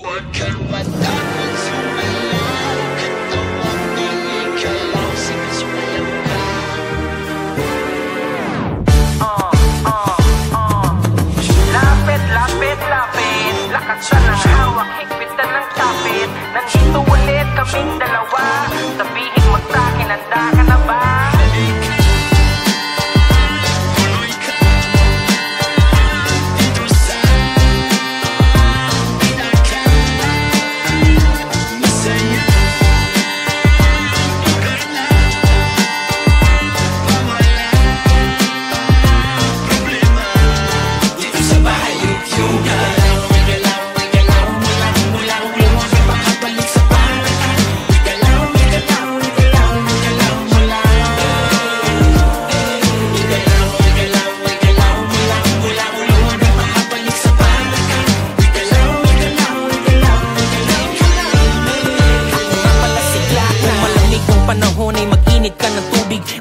Huwag kang matakot sumalaw, katawang nangigalaw, siniswayaw ka. Lapit, lapit, lapit, lakatan ng hawak, higpitan ng kapit. Nandito ulit kaming dalawa, sabihin mo sa'kin, handa ka na ba?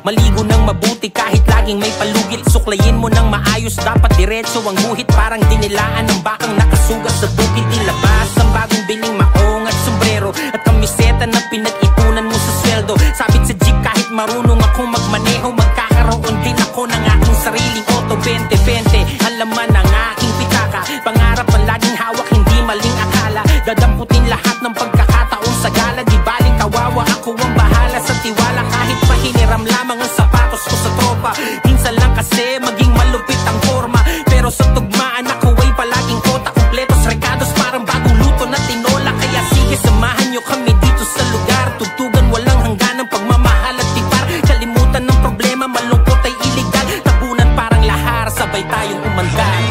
Maligo ng mabuti kahit laging may palugit. Suklayin mo ng maayos, dapat diretso ang guhit. Parang dinilaan ng bakang nakasugat sa bukid. Ilabas ang bagong bining maong at sombrero at kamiseta na pinag-ipunan mo sa sweldo. Sabit sa jeep kahit marunong akong magmaneho, magkakaroon din ako ng aking sariling auto. 20-20 ang laman ng aking pitaka. Pangarap ang laging hawak, hindi maling akala. Dadamputin lahat ng pagkakataon sa gala. Di baling kawawa, ako ang bahala sa tiwala. Kahit mahiniram lamang ang sapatos ko sa tropa. Minsan lang kasi maging malupit ang forma, pero sa tugmaan ako ay palaging kota. Kompletos recados parang bagong luto na tinola. Kaya sige samahan nyo kami dito sa lugar. Tugtugan walang hangganang pagmamahal at tipar. Kalimutan ng problema, malungkot ay iligal. Tabunan parang lahar, sabay tayong umandar.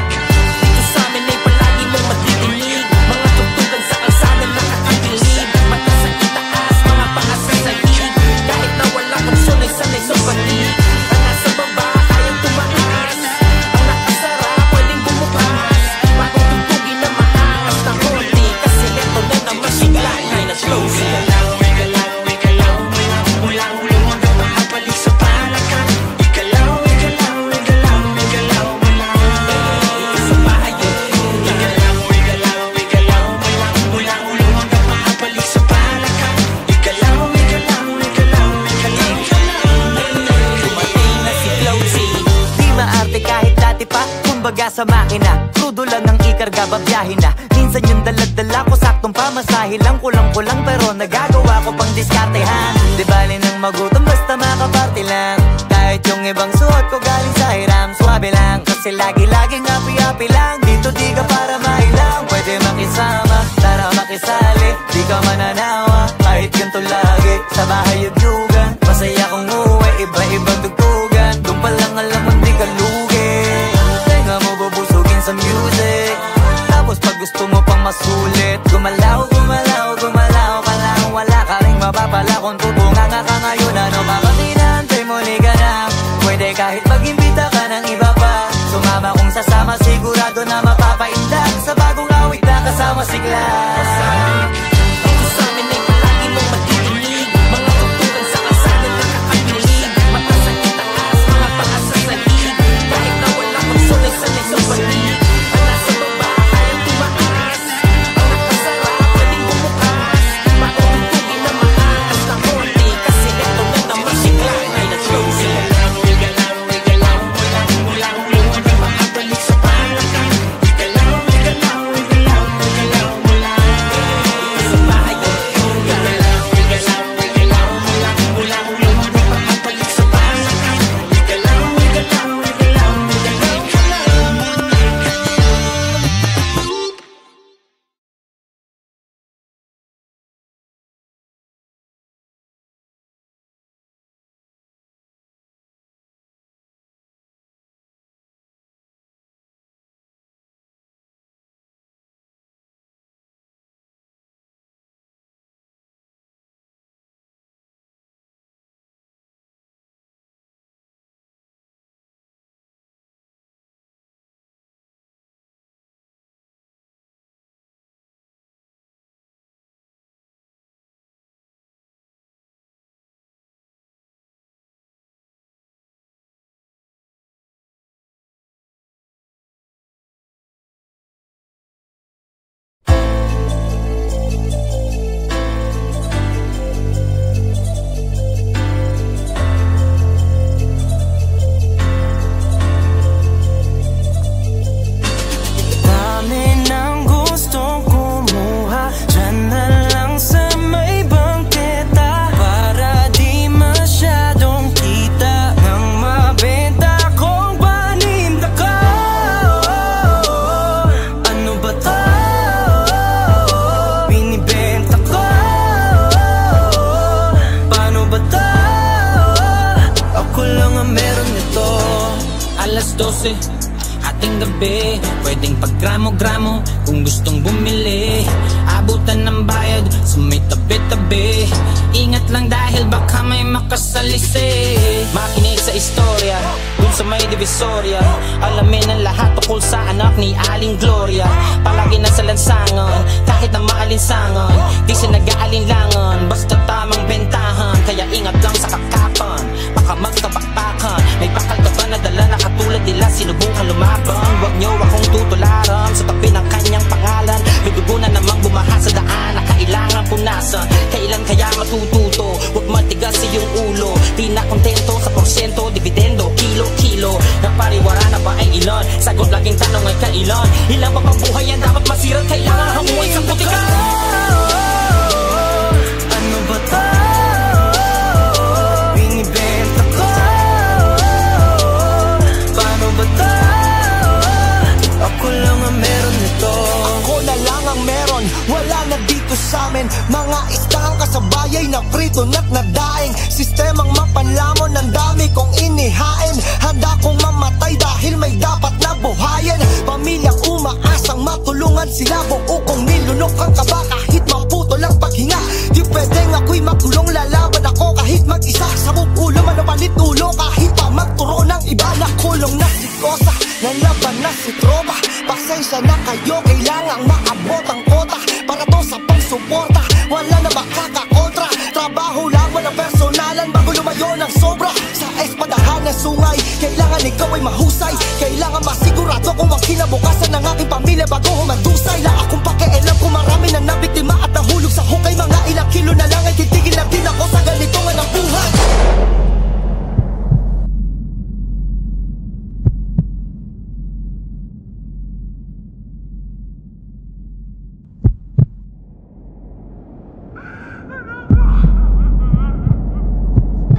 Dito sa amin ay palagi mong matidinig mga tugtugan sa kalsada nakakabilib. Mata sa itaas, mga paa sa sahig. Kahit na walang opsyon ay sanay sa panig. Ang nasa baba kayang tumaas, ang nakasara pwedeng bumukas. Bagong tugtugin na maangas na konti, kasi eto na naman sigla na na-closing. Kumbaga sa makina, crudo lang ang ikarga, babiyahin na. Minsan yung daladala ko, saktong pamasahe lang. Kulang-kulang pero nagagawa ko pang diskartehan. Di bali nang magutom basta makaparte lang. Kahit yung ibang suot ko galing sa hiram, swabe lang. Kasi lagi-laging happy-happy lang. Dito di ka para mailang, pwede makisama, tara makisali. Di ka mananawa, kahit ganito lagi. Sa bahay yugyugan, masaya kong uwi, iba-ibang tugtugan. Doon pa lang alam mo di ka lugi mo bubusugin sa music. Tapos pag gusto mo pang masulit, gumalaw, gumalaw, gumalaw ka lang. Wala ka rin mapapala kung tutungan ka ngayon. Ano ba katinantay mo, liga na. Pwede kahit mag-imbita ka ng iba pa. Sumama kung sasama, sigurado na mapapaindak sa bagong awit na kasama si Glass. Dito sa amin ay palagi mong matidinig mga tugtugan sa 12 ating gabi, pwedeng paggramo-gramo kung gustong bumili. Abutan ng bayad sa may tabi-tabi. Ingat lang dahil baka may makasalisi. Makinig sa istorya dun sa may divisoria. Alamin ang lahat tukol sa anak ni Aling Gloria. Palagi nasa lansangan kahit na maalinsangan. Di siya nag-aalinlangan basta tamang bentahan. Kaya ingat lang sa kakapan, baka magkapakpakan. May bakal ka ba na dala na katulad nila sinubukan lumaban? Huwag niyo akong tutularan sa tabi ng kanyang pangalan. May dugo na namang bumaha sa daan na kailangan punasan. Kailan kaya matututo? Huwag matigas iyong ulo. Di na kontento sa porsyento, dividendo, kilo-kilo. Napariwara na ba ay ilan? Sagot laging tanong ay kailan? Ilang pa pang buhay yan dapat masira? Kailangan hanguin sa putika. Ano ba to? Binibenta ko. Paano ba to? Ako lang ang meron nito. Ako na lang ang meron, wala na dito sa amin. Mga istang kasabayay na prito na't nadaing. Sistemang mapanlamon, ang dami kong inihain. Handa kong mamatay dahil may dapat na buhayin. Pamilyang umaasang matulungan sila. Buo kong nilunok ang kaba kahit maputo lang paghinga. Di pwedeng ako'y magkulong, lalaban ako kahit mag-isa. Sabog ulo, manapalit ulo kahit pa magturo ng iba. Nakulong na si Kosa, nalaban na si Tropa. Pasensya na kayo, kailangang maabot ang kota. Para to sa pangsuporta, wala na makakakontra. Trabaho lang, walang personalan bago lumayo ng sobra. Sa espadahan ng sungay, kailangan ikaw ay mahusay. Kailangan masigurado kung ang kinabukasan ng aking pamilya bago humandusay. La akong pakialam kung marami na nabiktima at nahulog sa hukay. Mga ilang kilo na lang ay titigil na din ako sa ganito nga ng buhay.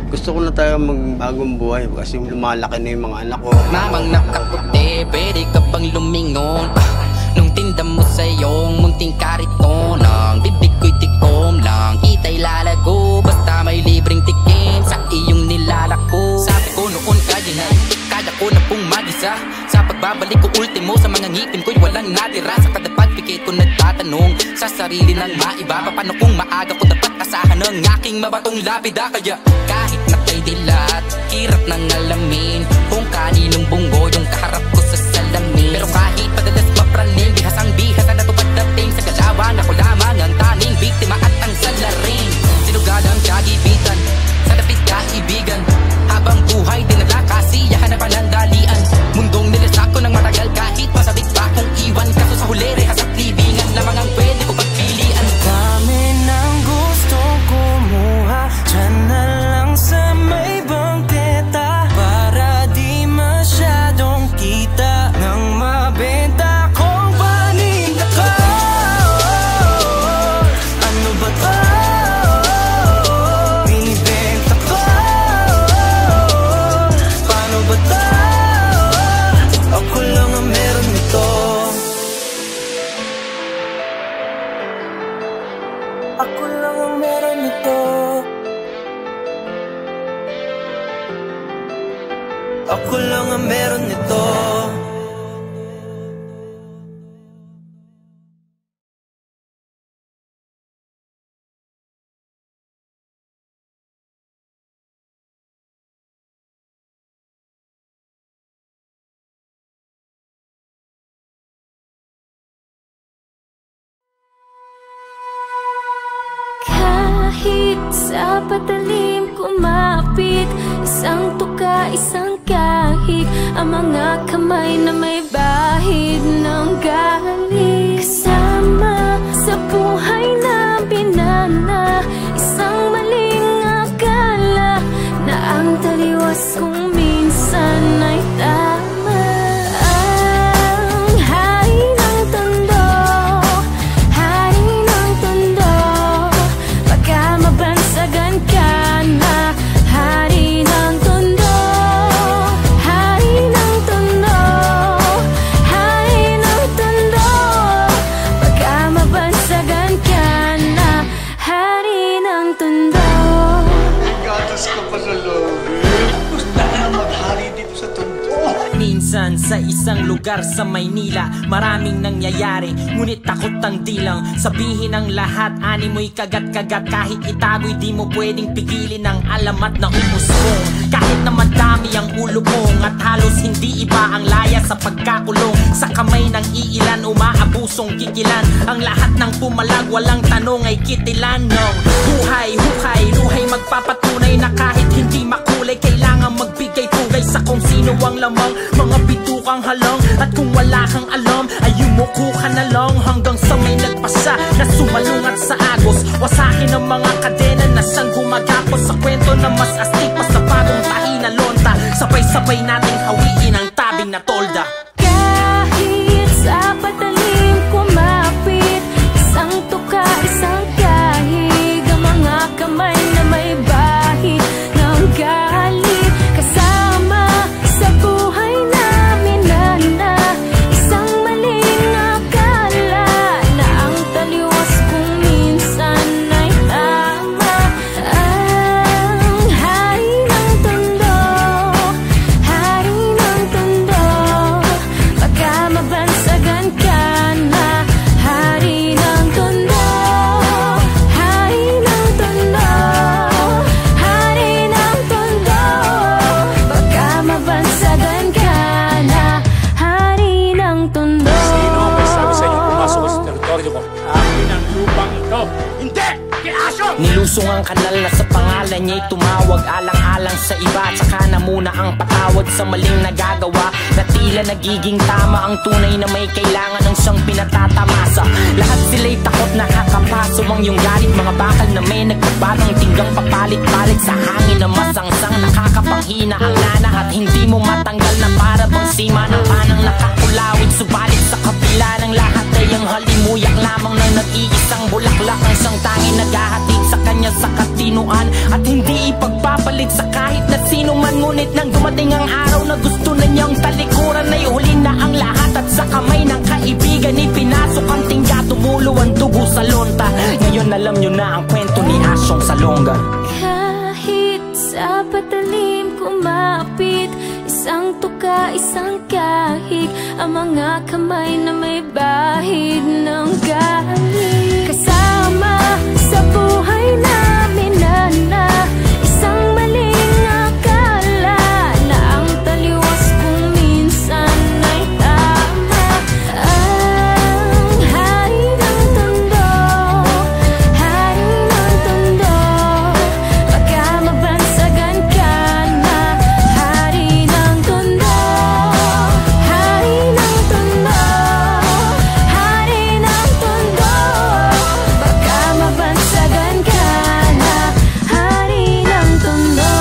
Gusto ko na tayo magbagong buhay kasi lumalaki na yung mga anak ko. Mamang nakaputi, pwede ka bang lumingon? Nung tinda mo sa iyong munting kariton, ang bibig ko'y tikom lang, kita'y lalago. Basta may libreng tikim sa iyong nilalako. Sabi ko noon kaya ko na pong mag-isa. Sa pagbabalik ko ultimo, sa mga ngipin ko'y walang natira. Sa kada pagpikit ko nagtatanong sa sarili ng maiba. Paano kung maaga ko dapat asahan ng aking mabatong lapida? Kaya kahit na kay dilat, hirap nang alamin kung kaninong bunggo yung kaharap ko sa salamin. Pero kahit padalas mapraning, bihasang bihasa na tupadating sa galawan. Ako lamang ang tanging biktima at ang salarin. Sinugad ang kagibitan, sa lapit kaibigan. Habang buhay dinala kasiyahan na panandalian. Mundong nilasak ko ng matagal kahit masabik pa kong iwan. Kaso sa huli rehas at libingan lamang ang pwede ko pagpilian. Dami ng gusto kumuha, dyan na lang sa may bangketa. Para di masyadong kita nang mabenta kong paninda ko. Ano ba to? Binibenta ko. Paano ba to? Ako lang ang meron nito. Ako lang ang meron nito. Ako lang ang meron nito. Kahit sa patalim kumapit, isang tuka, isang kahig, ang mga kamay na may bahid ng galing. Kasama sa buhay na binana, isang maling akala na ang taliwas kung minsan ay tama. Ang hari ng tondo, hari ng tondo, pagka mabansagan ka na. Hari ng tondo, hari ng tondo, Sa isang lugar sa Maynila, maraming nangyayari, ngunit takot ang dilang sabihin ang lahat. Ani mo'y kagat-kagat, kahit itago'y di mo pwedeng pigilin ang alamat na umusbong. Kahit na madami ang ulo kong at halos hindi iba ang laya sa pagkakulong. Sa kamay ng iilan, umaabusong kikilan. Ang lahat ng pumalag, walang tanong ay kitilan ng buhay, hukay, luhay magpapatunay na kahit hindi makulay, kailangan magbigay pugay sa kung sino ang lamang. Mga bitukang halang at kung wala kang alam ay yumuko ka na lang hanggang sa may nagpasa na sumalungat sa agos. Wasakin ang mga kadena na siyang gumagapos sa kwento na mas astig pa sa bagong tahi na lonta. Sabay-sabay nating hawiin ang tabing na tolda. Kahit sa patalim kumapit, isang tuka, isang kahig, ang mga kamay na may bahid ng galit. Kasama sa buhay namin na isang maling akala na ang taliwas kung minsan ay tama. Ang hari ng tondo, hari ng tondo, baka mabansagan ka na. Hari ng tondo, hari ng tondo, hari ng tondo, baka mabansagan ka na. Hari ng tondo. Sino ang may sabi sa inyo pumasok sa teritoryo ko? Akin ang lupang ito. Hindi! Kiaso! Nilusong ang kanal na sa pangalan niya'y tumawag, alang-alang sa iba, tsaka na muna ang patawad sa maling nagagawa na tila nagiging tama ang tunay na may kailangan ng siyang pinatatamasa. Lahat sila'y takot na kakapaso ang iyong galit, mga bakal na may nagbabagang tinggang papalit-palit sa hangin na masangsang nakakapanghina ang lana at hindi mo matanggal na para bang sima ng panang nakakulawid. Subalit sa kabila ng lahat ay ang halimuyak lamang ng nag-iisang bulaklak ang siyang tanging naghahatid sa kanya sa katinuan at hindi ipagpapalit sa kahit na sino man. Ngunit nang dumating ang araw na gusto na niyang talikuran, ay huli na ang lahat at sa kamay ng kaibigan ipinasok ang tingga, tumulo ang dugo sa lonta. Ngayon alam niyo na ang kwento ni Asyong Salonga. Kahit sa patalim kumapit, isang tuka, isang kahig, ang mga kamay na may bahid ng galit. Kasama sa buhay namin na isang maling akala na ang taliwas kung minsan ay tama. Ang hari ng tondo, hari ng tondo, baka mabansagan ka na. Hari ng tondo, hari ng tondo, hari ng tondo, baka mabansagan ka na. Hari ng tondo.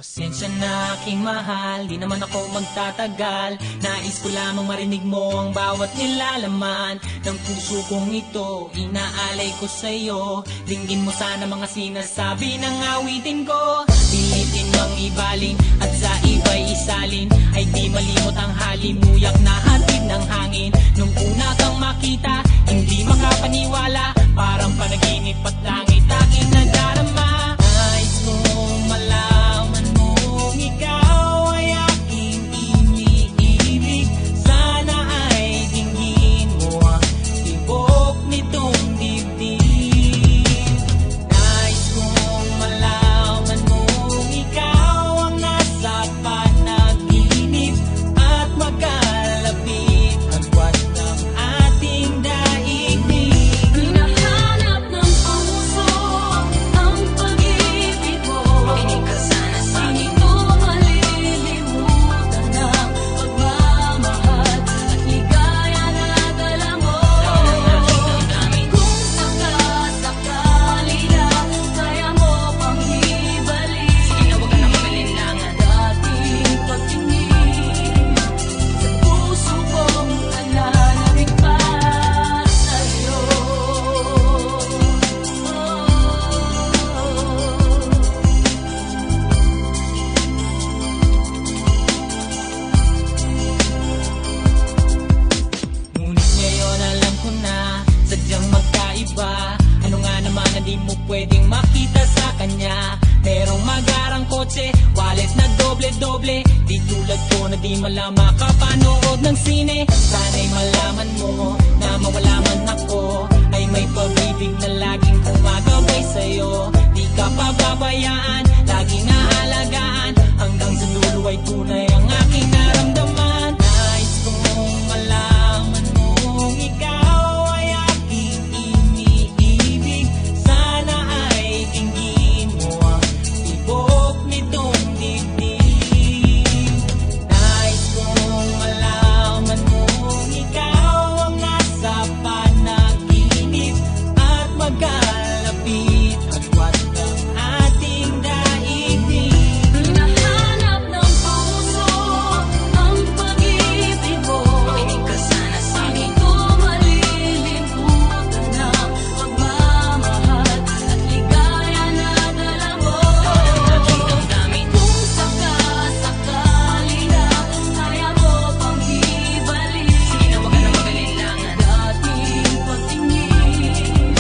Pasensya na aking mahal, di naman ako magtatagal. Nais ko lamang marinig mo ang bawat nilalaman ng puso kong ito, inaalay ko sa'yo. Dinggin mo sana mga sinasabi ng awitin ko. Pilitin mang ibalin at sa iba'y isalin, ay di malimot ang halimuyak na hatid ng hangin. Nung una kang makita, hindi makapaniwala, parang panaginip at langit aking nadarama. Nais kong malaman mong ikaw ay aking iniibig. Sana ay dinggin mo ang tibok nitong dibdib. Nais kong malaman mong ikaw ang nasa panaginip at magkakaroon di malama kapanood ng sine. Sana'y malaman mo na mawala man ako ay may pag-ibig na laging gumagabay sa'yo. Di ka pababayaan, laging aalagaan, hanggang sa dulo ay tunay ang aking naramdaman. Nais kong malaman mong ikaw ay aking iniibig. Sana ay tingin mo ang tibok nitong dibdib. Nais kong malaman mong ikaw ang nasa panaginip at magkalapit at wag ang ating daigdig. Hinahanap ng puso ang pag-ibig mo. Makinig ka sana sa akin. Di ko malilimutan ang pagmamahal at ligaya na dala mo. Aking damdamin kung sakasakali na kaya mo pang ibalik. Sige na, wag ka na mag-alinlangan. Dating pagtingin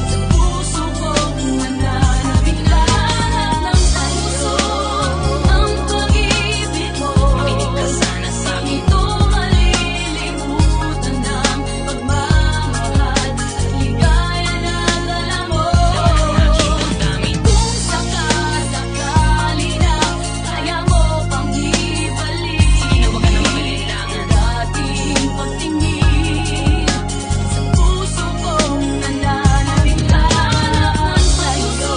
sa puso kong nananabik. Hinahanap ng puso ang pag-ibig mo. Makinig ka sana sa akin. Di ko malilimutan ang pagmamahal at ligaya na dala mo. Aking damdamin kung sakasakali na kaya mo pang ibalik. Sige na, wag ka na mag-alinlangan. Dating pagtingin sa puso kong nananabik. Hinahanap sa'yo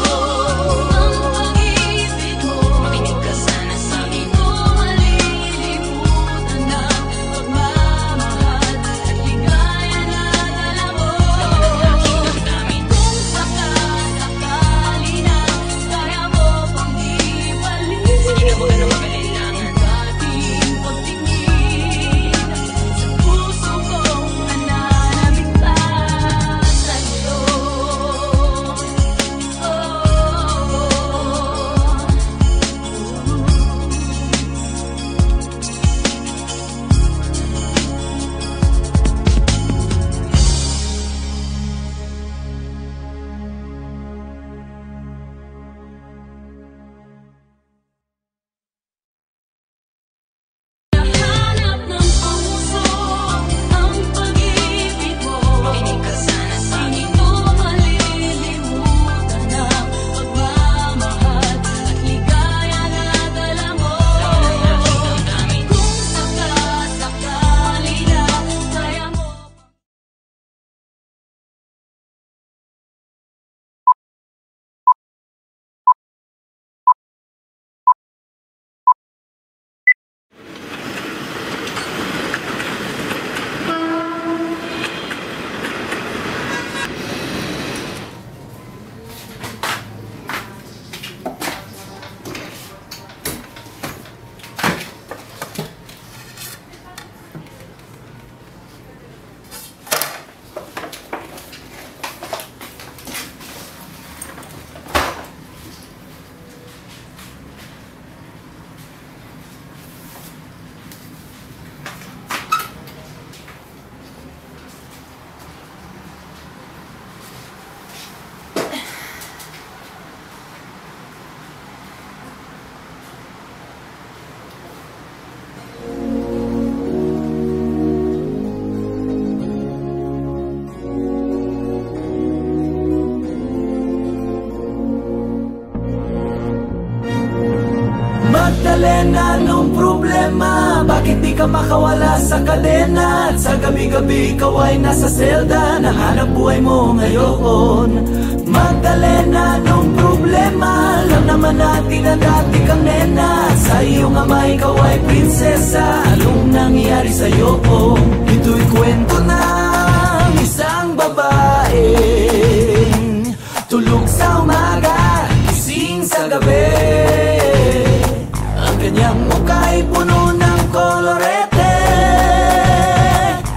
ang pag-ibig mo. Makinig ka sana sa akin. Di ko malilimutan ang pagmamahal at ligaya na dala mo. Aking damdamin kung sakasakali na kaya mo pang ibalik. Sige na, wag ka na mag-alinlangan. Dating pagtingin sa puso kong nananabik pa sa'yo. Hinahanap ng puso ang pag-ibig mo. Makinig ka sana sa akin. Di ko malilimutan ang pagmamahal at ligaya na dala mo. Aking damdamin kung sakasakali na kaya mo. Magdalena, anong problema? Bakit di ka makawala sa kadena? At sa gabi-gabi ikaw ay nasa selda, nahanap buhay mo ngayon. Magdalena, anong problema? Alam naman natin na dati kang nena. Sa iyong ama ikaw ay prinsesa. Anong nangyari sa'yo? Ito'y kwento ng isang babaeng tulog sa umaga, gising sa gabi. Ang kanyang mukha ay puno ng kolorete.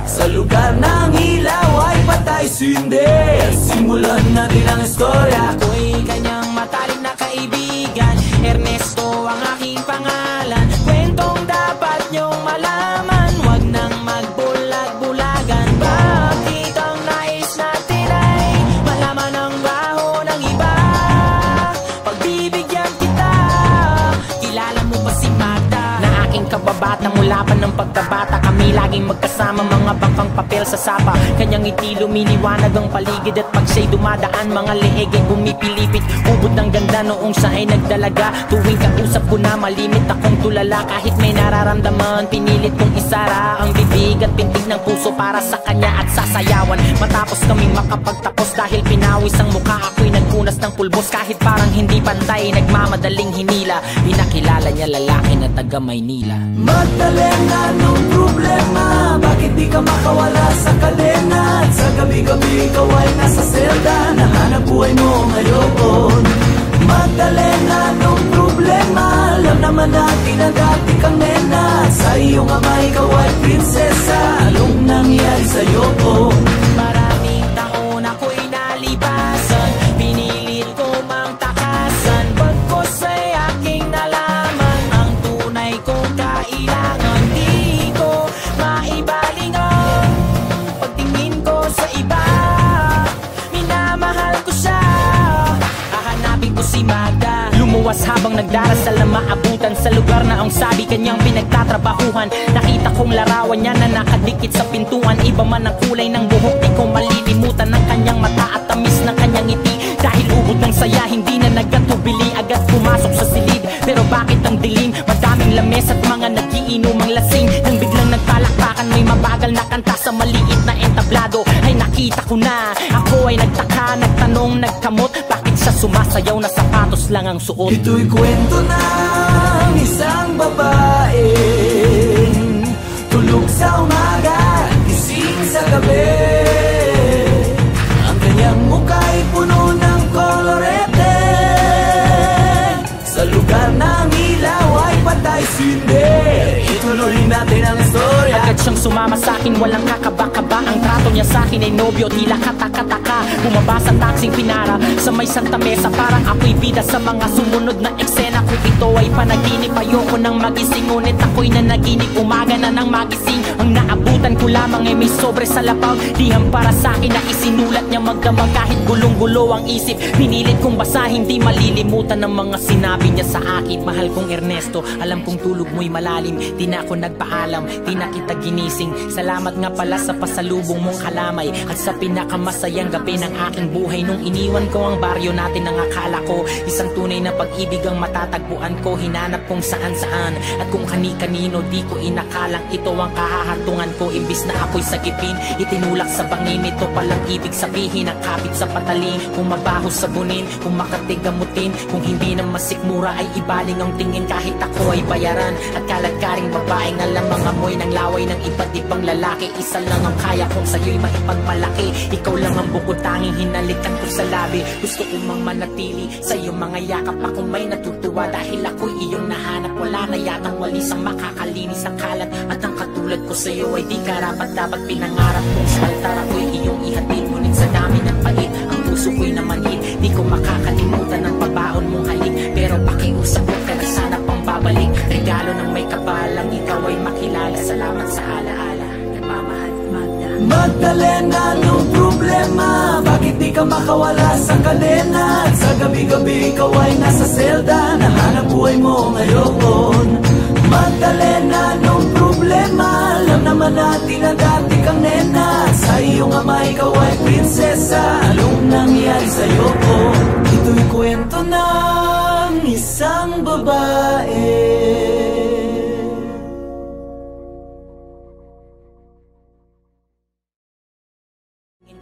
Sa lugar ng ilaw ay patay sinde. Simulan natin ang istorya. Ako'y kanyang matalik na kaibigan, Ernesto ang aking pangalan. Kwentong dapat niyong malaman, wag nang magbulag-bulagan. Bakit ang nais natin ay malaman ang baho ng iba? Pagbibigyan kita, kilala mo ba si Magda? Na aking kababata na mula pa ng pagkabata kami laging magkasama, mga bangkang papel sa sapa. Kanyang ngiti lumiliwanag ang paligid at pag siya'y dumadaan, mga leeg ay bumipilipit. Ubod ng ganda noong siya ay nagdalaga. Tuwing kausap ko na malimit akong tulala. Kahit may nararamdaman, pinilit kong isara ang bibig at pintig ng puso para sa kanya at sasayawan. Matapos kaming makapagtapos dahil pinawis ang mukha, ako'y nagpunas ng pulbos. Kahit parang hindi pantay, nagmamadaling hinila. Pinakilala niya lalaki na taga Maynila. Magdalena, anong problema? Bakit di ka makawala sa kalena? At sa gabi-gabi ikaw ay nasa selda, nahanap buhay mo ngayon. Magdalena, anong problema? Alam naman natin na dati kang nena. Sa iyong ama ikaw ay prinsesa. Anong nangyari sa'yo? Maraming taon ako'y nalipasan, pinilit ko mang takasan. Pagkos ay aking nalaman ang tunay kong kailangan. Di ko maibaling ang pagtingin ko sa iba. Minamahal ko siya, hahanapin ko si Magda. Lumuwas habang nagdarasal na maabutan sa lugar na ang sabi kanyang pinagtatrabahuhan. Nakita kong larawan niya na nakadikit sa pintuan. Iba man ang kulay ng buhok, di ko malilimutan ang kanyang mata at tamis ng kanyang ngiti. Dahil ubod ng saya, hindi na nagkatubili, agad pumasok sa silid. Pero bakit ang dilim? Madaming lames at mga nagiinumang lasing. Nang biglang nagpalakpakan, may mabagal na kanta sa maliit na entablado. Ay nakita ko na, ako ay nagtaka, nagtanong, nagkamot. Bakit siya sumasayaw na sapatos lang ang suot? Ito'y kwento ng isang babae, tulog sa umaga, gising sa gabi. Ang kanyang muka'y puno ng kolorete. Sa lugar ng ilaw ay patay sindi. Ituloy natin ang istorya. Agad siyang sumama sa akin, walang kakaba-kaba. Ang trato niya sa akin ay nobyo, tila kataka-taka. Bumaba sa taksing pinara sa may Santa Mesa, parang ako'y bida sa mga sumunod na eksena. Kung ito ay panaginip, ayoko nang magising, ngunit ako'y nanaginip, umaga na nang magising. Ang naabutan ko lamang ay may sobre sa lapaw, dihang para sa akin na isinulat niya magdamag. Kahit gulong-gulo ang isip, pinilit kong basahin, di malilimutan ng mga sinabi niya sa akin. Mahal kong Ernesto, alam kong tulog mo'y malalim, di na ako nagpaalam, di na kita ginising. Salamat nga pala sa pasalubong mong kalamay at sa pinakamasayang gabi ng aking buhay. Nung iniwan ko ang baryo natin, ang akala ko isang tunay na pag-ibig ang matatagpuan ko. Hinanap kong saan-saan at kung kani-kanino, di ko inakalang ito ang kahahantungan ko. Imbis na ako'y sagipin, itinulak sa bangin. Ito palang ibig sabihin, ang kapit sa patalim. Kung mabaho sabunin, kung makatigamutin, kung hindi na masikmura ay ibaling ang tingin. Kahit ako ay bayaran at kaladkaring babaeng alam ang amoy ng laway ng iba't ibang lalaki. Isa lang ang kaya kong sa'yo'y maipagmalaki. Ikaw lang ang bukod tanging hinalikan ko sa labi. Gusto ko mang manatili sa iyong mga yakap. Akong may natutuwa dahil ako'y iyong nahanap. Wala na yatang walis ang makakalinis ang kalat. At ang katulad ko sa'yo ay di karapat-dapat pinangarap kong sa altar ako'y iyong ihatid. Ngunit sa dami ng pait, ang puso ko'y namanhid. Di ko makakalimutan ang pabaon mong halik. Pero pakiusap ko ka na sana pang babalik. Regalo ng may kapalang ikaw ay makilala. Salamat sa alaala, nagmamahal Magda. Magdalena, anong problema? Bakit di ka makawala sa kalena? At sa gabi-gabi ikaw ay nasa selda, nahanap buhay mo ngayon. Magdalena, anong problema? Alam naman natin na dati kang nena. Sa iyong ama ikaw ay prinsesa. Anong nangyari sa'yo? Ito'y kwento ng isang babae.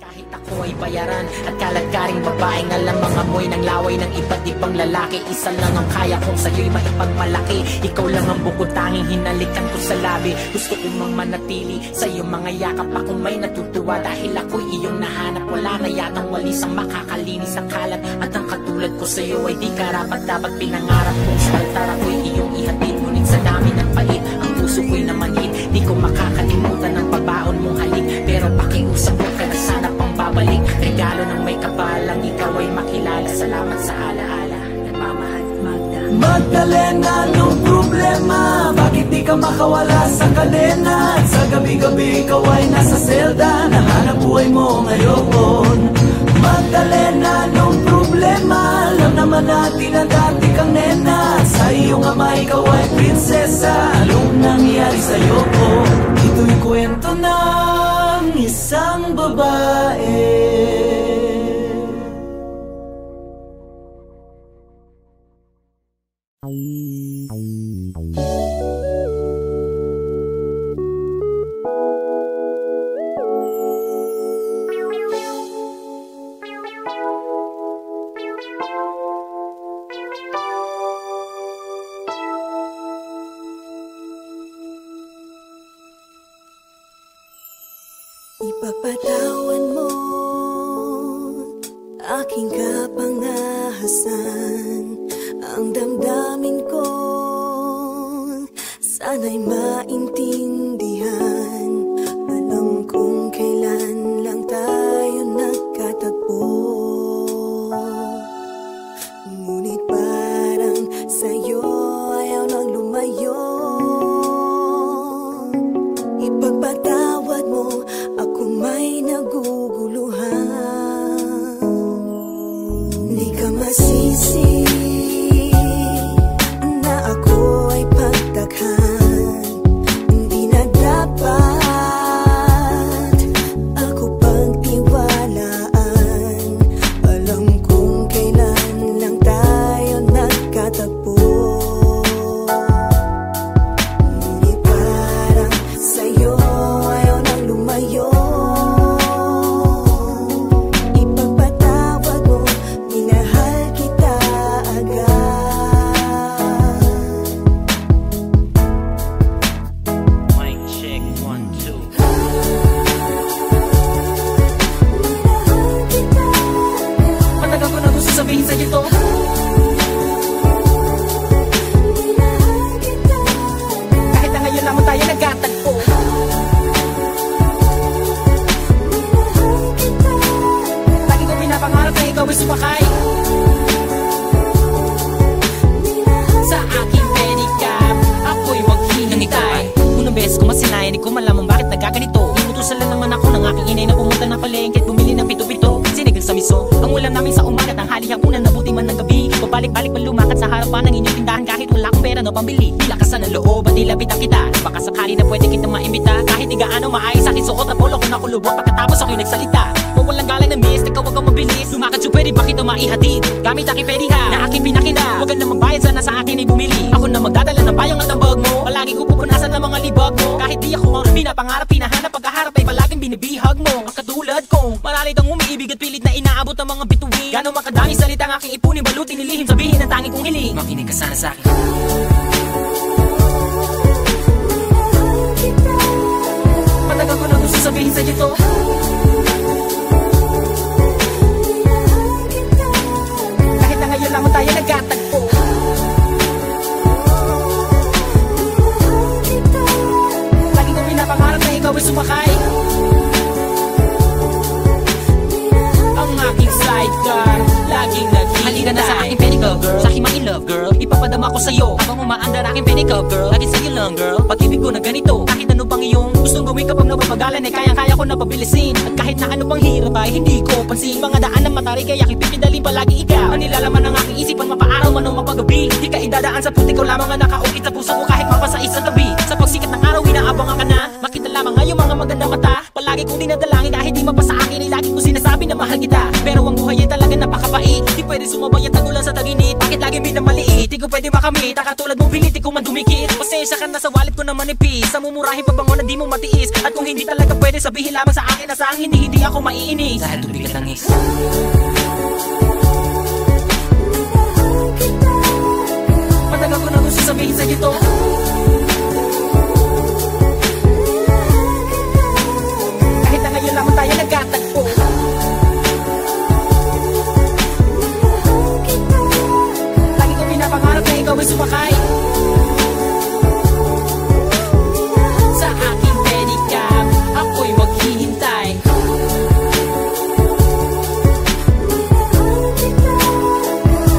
Kahit ako ay bayaran at kaladkaring babaeng alam ang amoy ng laway ng iba't ibang lalaki. Isa lang ang kaya kong sa'yo'y maipagmalaki. Ikaw lang ang bukod tanging hinalikan ko sa labi. Gusto ko mang manatili sa iyong mga yakap. Akong may natutuwa dahil ako'y iyong nahanap. Wala na yatang walis ang makakalinis ang kalat. At ang katulad ko sa'yo ay di karapat-dapat pinangarap kong sa altar ako'y iyong ihatid. Ngunit sa dami ng pait, ang puso ko'y namanhid. Di ko makakalimutan ang pabaon mong halik. Pero pakiusap ko ka na sana pang babalik. Regalo ng may kapalang ikaw ay makilala. Salamat sa alaala, nagmamahal Magda. Magdalena, anong problema? Bakit di ka makawala sa kalena? At sa gabi-gabi ikaw ay nasa selda, nahanap buhay mo ngayon. Magdalena, anong problema? Alam naman natin na dati kang nena. Sa iyong ama, ikaw ay prinsesa. Anong nangyari sa'yo ko? Ito'y kwento ng isang babae. Ipagpatawan mo aking kapangahasan, ang damdamin ko sana'y maintindihan. Alam kong kailan lang tayo nagkatagpo, ngunit parang sa'yo ayaw nang lumayo. Ipagpatawad mo, ako may naguguluhan. Di ka masisi na ako ay pagdaghan. Hindi na dapat ako pagtiwalaan. Alam kong kailan lang tayo nagkatagpo, ngunit parang sa'yo ayaw nang lumayo. Ipagpatawad mo, minahal kita agad. Mic check, 1, 2. Matagal ko na gusto sabihin sa'yo to. Kahit na ngayon lamang tayo nagkatagpo, lagi ko pinapangarap na ikaw ay sumakay Sa aking pedicab, ako'y maghihintay. Unang beses ko masinayan, di ko malaman bakit nagkaganito. Inutusan lang naman ako ng aking inay na pumunta ng palengke at bumili ng pito-pito. Sinigang sa miso, ang ulam namin sa umaga, tanghali, hapunan, nabuti man ng gabi. Pabalik-balik man lumakad sa harapan ng inyong tindahan kahit wala akong pera no pambili. Di lakasan ng loob at dilapitan kita. Baka sakali na pwede kita maimbita. Kahit di gaano maayos aking suot at polo ko nakulubot. Pagkatapos ako'y nagsalita, kung walang galang na miss, ikaw wag kang mabilis. Lumakad so pwede ba kita maihatid? Gamit aking pediha na aking pinakita. Huwag ka na magbayad, sana sa akin ay bumili. Ako na magdadala ng payong at ang bag mo. Palagi ko pupunasan ng mga libag mo. Kahit di ako ang pinapangarap, pinahanap, pagkaharap ay palaging binibihag mo. Ang katulad kong maralit ang umiibig at pilit na inaabot ang mga bituin. Gano'ng makadami salita ang aking ipunin, balutin, nilihim, sabihin ang tanging kong hiling. Makinig ka sana sa akin. matagal ko na gusto sabihin sa'yo to. Kahit na ngayon lamang tayo nagkatagpo, lagi ko pinapangarap na ikaw ay sumakay ang aking sidecar, laging naghihintay. Halika na sa aking pedicab, girl. Sa aking ma-in-love, girl. Ipapadama ko sa'yo habang umaandar aking pedicab, girl. Lagi sa'yo lang, girl. Pag-ibig ko na ganito, kahit ano pang iyong gustong gawin kapag napapagalan, eh kayang-kaya ko na pabilisin. At kahit na ano pang hirap ay hindi ko pansin. Mga daan ng matarik ay aking pipidalin palagi ikaw. Ang nilalaman ng aking isipan, mapaaraw man o mapagabi. Di ka idadaan sa puti ko lamang ang nakaukit sa puso ko kahit mapasais ang tabi. Sa pagsikat ng araw, inaabangan ka na. Makita lamang ngayong mga magandang mata. Palagi kong dinadalangin kahit di mapasa akin ay lagi kong sinasabi na mahal kita. Pero ang buhay ay talaga napakabait. Di pwede sumabay ang tagulan sa taginit. Bakit lagi minamaliit? Di ko pwede makamit. Katulad mong pilit, di ko man dumikit. Pasensya ka na sa wallet ko na manipis. Sa mumurahin pabango na di mo matiis. At kung hindi talaga pwede, sabihin lamang sa akin na sa akin hindi ako maiinis. Dahil tubigat ang is. Matagal ko na gusto sabihin sa'yo to. Kahit na ngayon lamang tayo nagkatagpo, lagi ko pinapangarap na ikaw ay sumakay Sa aking pedicab, ako'y maghihintay.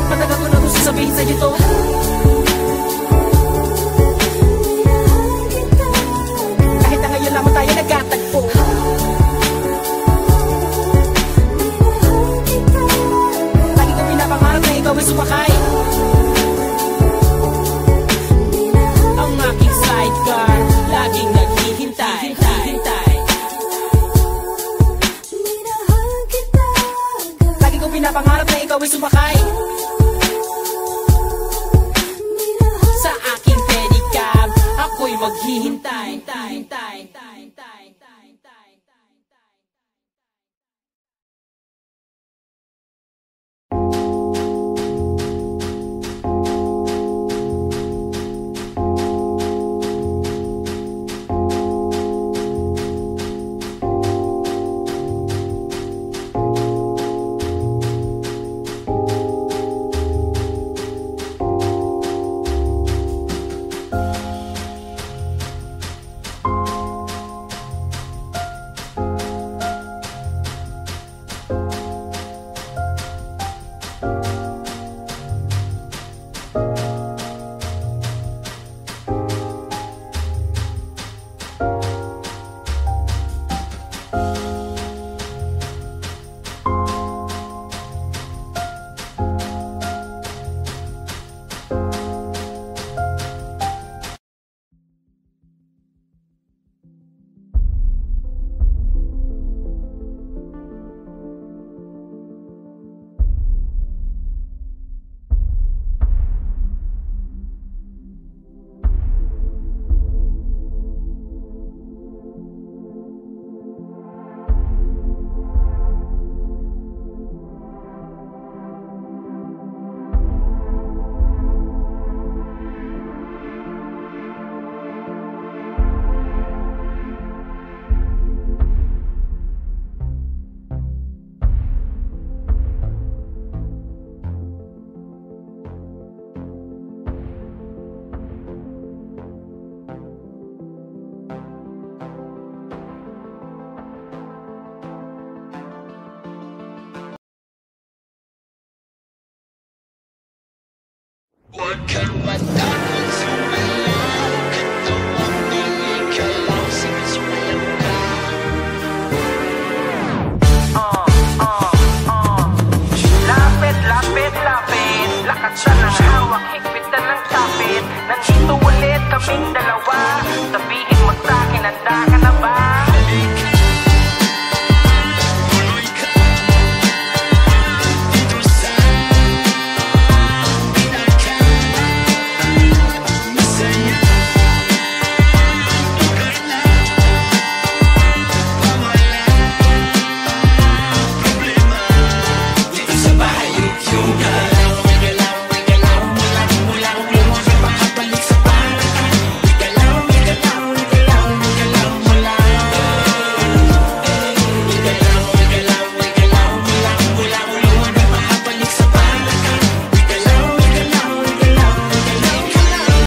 matagal ko na gusto sabihin sa'yo to. maghihintay. What can